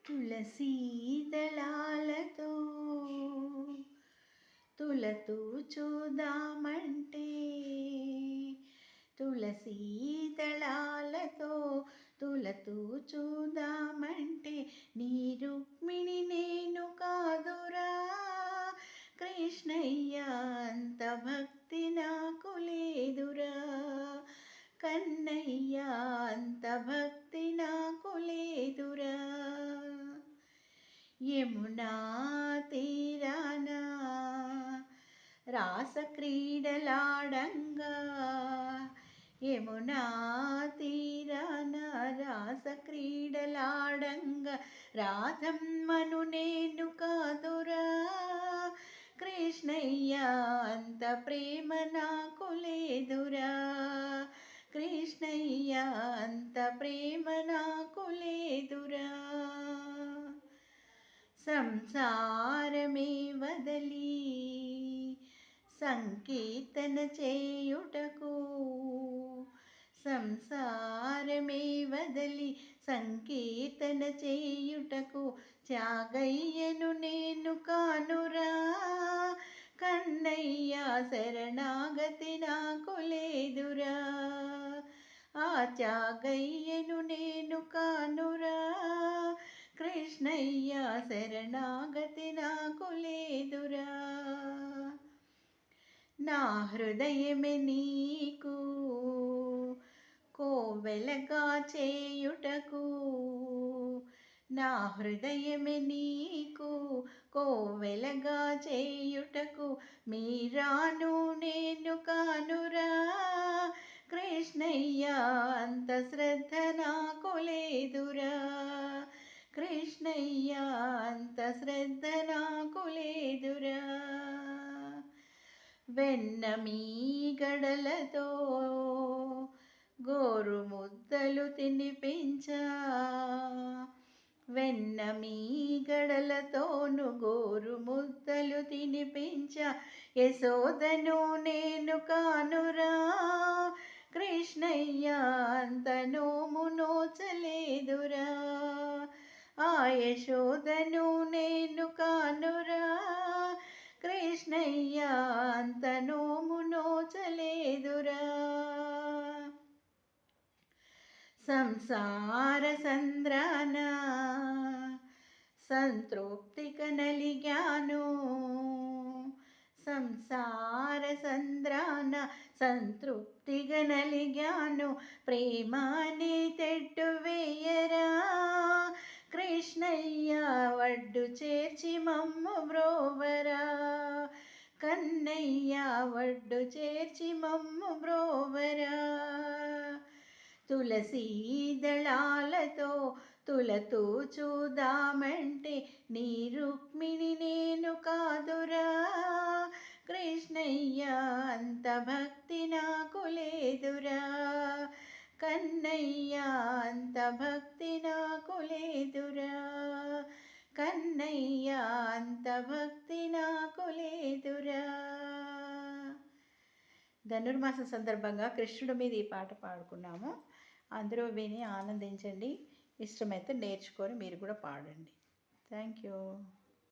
తులసీ దళాలతో తులతూ చూదామంటే తులసీ దళాలతో తులతూ చూదామంటే నీ రుక్మిణి నేను కాదురా కృష్ణయ్య అంత భక్తి నాకు లేదురా కన్నయ్య అంత భక్తి నాకు లేదురా యమునా తీరాన రాసక్రీడలాడంగా యమునా తీరాన రాసక్రీడలాడంగా రాధమ్మను నేను కాదురా కృష్ణయ్య అంత ప్రేమ నాకు లేదురా కృష్ణయ్య అంత ప్రేమ నాకు లేదురా సంసారమే వదలి సంకీర్తన చేయుటకు సంసారమే వదలి సంకీర్తన చేయుటకు త్యాగయ్యను నేను కానురా కన్నయ్య శరణాగతి నాకు లేదురా ఆ త్యాగయ్యను నేను కానురా కృష్ణయ్య శరణాగతి నాకు లేదురా నా హృదయమే నీకు కోవెలగా చేయుటకు నా హృదయమే నీకు కోవెలగా చేయుటకు మీరాను నేను కానురా కృష్ణయ్య అంత శ్రద్ధ నాకు లేదురా కృష్ణయ్య అంత శ్రద్ధ నాకు లేదురా వెన్న మీగడలతో గోరు ముద్దలు తినిపించా వెన్న మీగడలతోను గోరు ముద్దలు తినిపించా యశోదను నేను కానురా కృష్ణయ్య అంత నోము నోచలేదురా ఆ యశోదను నేను కానురా కృష్ణయ్య అంత నోము నోచలేదురా సంసార సంద్రాన సంతృప్తిక నలిగాను సంసార సంద్రాన సంతృప్తిగా నలిగాను ప్రేమాని తెట్టు వేయరా కృష్ణయ్య వడ్డు చేర్చి మమ్ము బ్రోవరా కన్నయ్య వడ్డు చేర్చి మమ్ము బ్రోవరా తులసీ దళాలతో తులతూ చూదామంటే నీ రుక్మిణి నేను కాదురా కృష్ణయ్య అంత భక్తి నాకు లేదురా కన్నయ్య అంత భక్తి నాకు లేదురా కన్నయ్య అంత భక్తి నాకు లేదురా. ధనుర్మాసం సందర్భంగా కృష్ణుడి మీద ఈ పాట పాడుకున్నాము. అందరూ విని ఆనందించండి. ఇష్టమైతే నేర్చుకొని మీరు కూడా పాడండి. Thank you.